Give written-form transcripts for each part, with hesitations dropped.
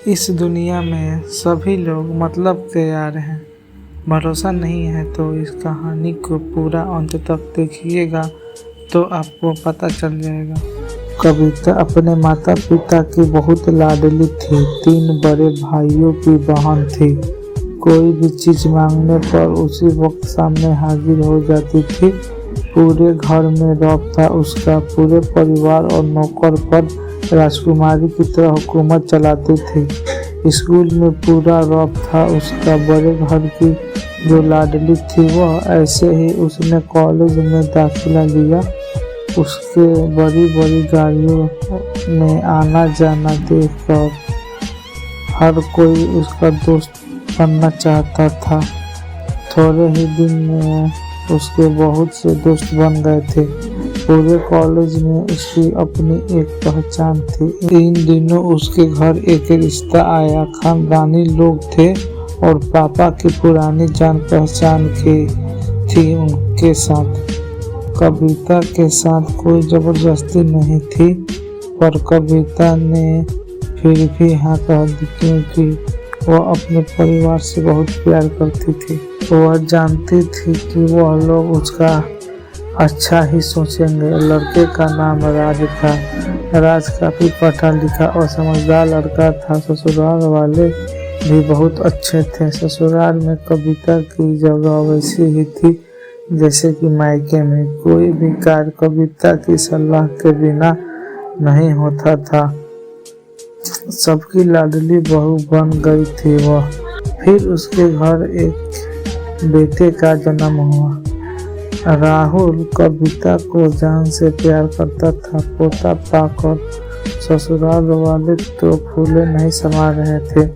इस दुनिया में सभी लोग मतलब के यार हैं। भरोसा नहीं है तो इस कहानी को पूरा अंत तक देखिएगा तो आपको पता चल जाएगा। कविता अपने माता पिता की बहुत लाडली थी। 3 बड़े भाइयों की बहन थी। कोई भी चीज मांगने पर उसी वक्त सामने हाजिर हो जाती थी। पूरे घर में रौब था उसका। पूरे परिवार और नौकर पर राजकुमारी की तरह हुकूमत चलाती थी। स्कूल में पूरा रौब था उसका। बड़े घर की जो लाडली थी वह ऐसे ही उसने कॉलेज में दाखिला लिया। उसके बड़ी बड़ी गाड़ियों में आना जाना देखकर हर कोई उसका दोस्त बनना चाहता था। थोड़े ही दिन में उसके बहुत से दोस्त बन गए थे। पूरे कॉलेज में उसकी अपनी एक पहचान थी। इन दिनों उसके घर एक रिश्ता आया। खानदानी लोग थे और पापा की पुरानी जान पहचान की थी उनके साथ। कविता के साथ कोई जबरदस्ती नहीं थी पर कविता ने फिर भी हाँ कह दी क्योंकि वह अपने परिवार से बहुत प्यार करती थी। वह जानती थी कि वह लोग उसका अच्छा ही सोचेंगे। लड़के का नाम राज था। राज काफी पढ़ा लिखा और समझदार लड़का था। ससुराल वाले भी बहुत अच्छे थे। ससुराल में कविता की जगह वैसी ही थी जैसे कि मायके में। कोई भी कार्य कविता की सलाह के बिना नहीं होता था। सबकी लाडली बहू बन गई थी वह। फिर उसके घर एक बेटे का जन्म हुआ। राहुल कविता को जान से प्यार करता था। पोता पाकर ससुराल वाले तो फूले नहीं समा रहे थे।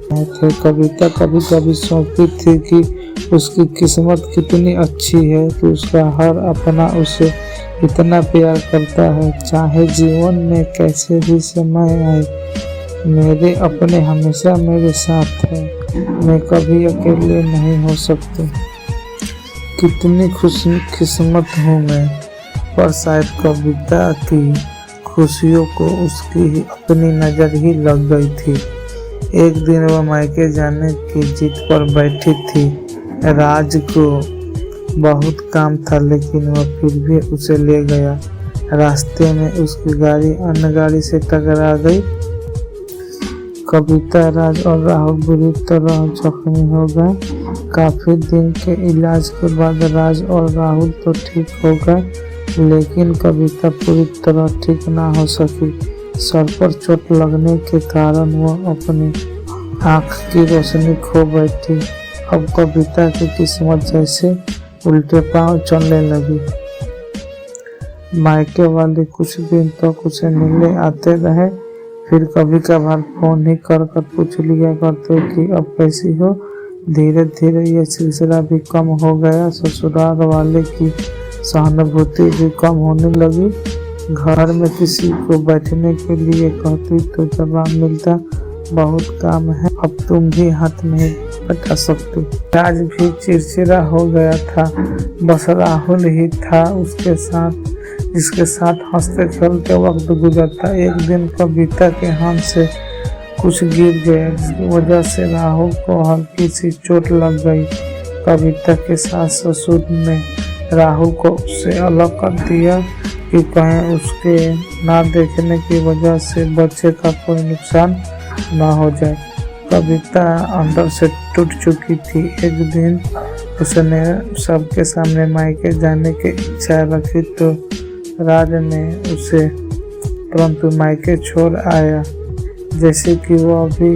कविता कभी कभी सोचती थी कि उसकी किस्मत कितनी अच्छी है कि उसका हर अपना उसे इतना प्यार करता है। चाहे जीवन में कैसे भी समय आए मेरे अपने हमेशा मेरे साथ है। मैं कभी अकेले नहीं हो सकती। कितनी खुशकिस्मत हूँ मैं। पर शायद कविता की खुशियों को उसकी ही अपनी नज़र ही लग गई थी। एक दिन वह मायके जाने की जिद पर बैठी थी। राज को बहुत काम था लेकिन वह फिर भी उसे ले गया। रास्ते में उसकी गाड़ी अन्य गाड़ी से टकरा गई। कविता राज और राहुल बुरी तरह जख्मी हो गए। काफी दिन के इलाज के बाद राज और राहुल तो ठीक हो गए लेकिन कविता पूरी तरह ठीक ना हो सकी। सर पर चोट लगने के कारण वह अपनी आंख की रोशनी खो बैठी। अब कविता की किस्मत जैसे उल्टे पांव चलने लगी। मायके वाले कुछ दिन तक उसे मिलने आते रहे। फिर कभी कभार फोन ही कर पूछ लिया करते कि अब कैसी हो। धीरे धीरे यह सिलसिला भी कम हो गया। ससुराल वाले की सहानुभूति भी कम होने लगी। घर में किसी को बैठने के लिए कहती तो जवाब मिलता बहुत काम है, अब तुम भी हाथ नहीं बटा सकती। राज भी चिड़चिड़ा हो गया था। बस राहुल ही था उसके साथ जिसके साथ हंसते खेलते वक्त गुजरता। एक दिन कविता के हाथ से कुछ गिर गया जिसकी वजह से राहुल को हल्की सी चोट लग गई। कविता के सास ससुर ने राहुल को उससे अलग कर दिया कि कहीं उसके ना देखने की वजह से बच्चे का कोई नुकसान ना हो जाए। कविता अंदर से टूट चुकी थी। एक दिन उसने सबके सामने मायके जाने की इच्छा रखी तो राज ने उसे परंतु मायके छोड़ आया जैसे कि वह भी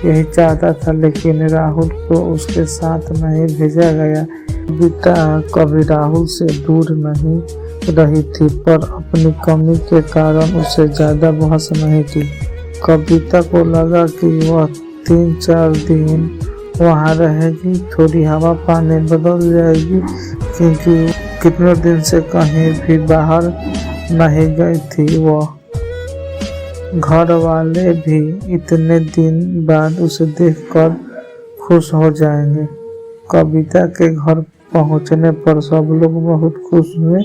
यही चाहता था लेकिन राहुल को उसके साथ नहीं भेजा गया। कविता कभी राहुल से दूर नहीं रही थी पर अपनी कमी के कारण उसे ज्यादा बहस नहीं की। कविता को लगा कि वह 3-4 दिन वहाँ रहेगी, थोड़ी हवा पानी बदल जाएगी क्योंकि कितने दिन से कहीं भी बाहर नहीं गई थी वह। घर वाले भी इतने दिन बाद उसे देखकर खुश हो जाएंगे। कविता के घर पहुंचने पर सब लोग बहुत खुश हुए।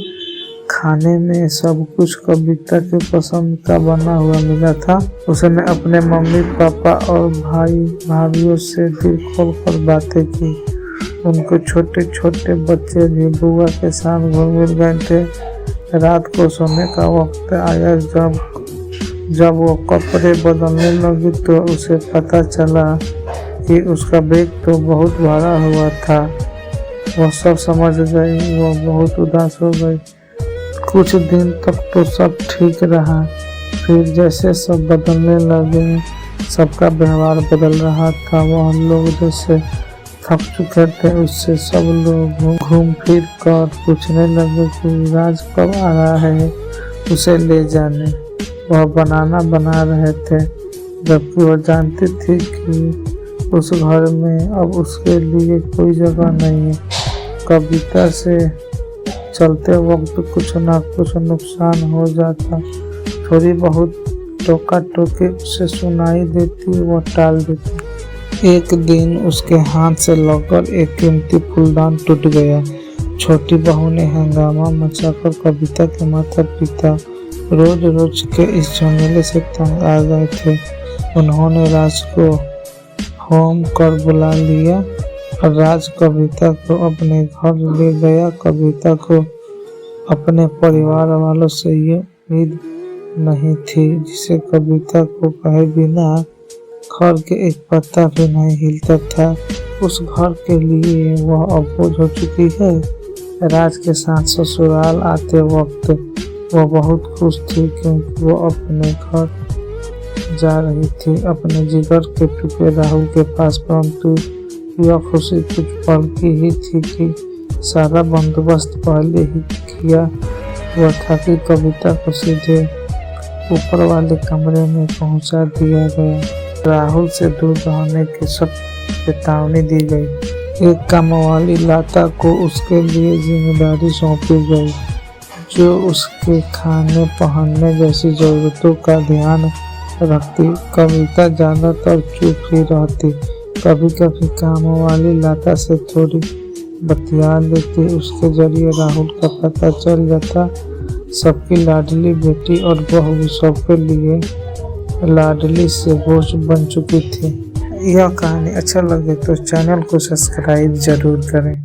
खाने में सब कुछ कविता के पसंद का बना हुआ मिला था। उसने अपने मम्मी पापा और भाई भाभीयों से दिल खोल कर बातें की। उनके छोटे छोटे बच्चे भी बुआ के साथ घुल मिल गए थे। रात को सोने का वक्त आया। जब वो कपड़े बदलने लगी तो उसे पता चला कि उसका बैग तो बहुत भरा हुआ था। वो सब समझ गई। वो बहुत उदास हो गई। कुछ दिन तक तो सब ठीक रहा। फिर जैसे सब बदलने लगे, सबका व्यवहार बदल रहा था। वह लोग जैसे थक चुके थे, उससे सब लोग घूम फिर कर पूछने लगे कि राज कब आ रहा है उसे ले जाने। वह बना रहे थे, जबकि वह जानती थी कि उस घर में अब उसके लिए कोई जगह नहीं है। कविता से चलते वक्त कुछ ना कुछ नुकसान हो जाता। थोड़ी बहुत टोका टोकी उसे सुनाई देती, वो टाल देती। एक दिन उसके हाथ से लगकर एक कीमती फूलदान टूट गया। छोटी बहू ने हंगामा मचाकर कविता के माता पिता रोज रोज के इस झमेले से तंग आ गए थे। उन्होंने राज को फोन कर बुला लिया और राज कविता को अपने घर ले गया। कविता को अपने परिवार वालों से ये उम्मीद नहीं थी, जिसे कविता को कहे बिना घर के एक पत्ता भी नहीं हिलता था। उस घर के लिए वह अब बोझ हो चुकी है। राज के साथ ससुराल आते वक्त वह बहुत खुश थी, क्योंकि वो अपने घर जा रही थी, अपने जिगर के टुकड़े राहुल के पास। परंतु यह खुशी कुछ पल की ही थी कि सारा बंदोबस्त पहले ही किया हुआ था कि कविता को सीधे ऊपर वाले कमरे में पहुंचा दिया गया। राहुल से दूर रहने की सख्त चेतावनी दी गई। एक कामवाली लता को उसके लिए जिम्मेदारी सौंपी गई, जो उसके खाने पहनने जैसी जरूरतों का ध्यान रखती। कविता ज्यादातर चुप ही रहती। कभी कभी काम वाली लता से थोड़ी बतिया लेती। उसके जरिए राहुल का पता चल जाता। सबकी लाडली बेटी और बहू सबके लिए लाडली से बोझ बन चुकी थी। यह कहानी अच्छा लगे तो चैनल को सब्सक्राइब जरूर करें।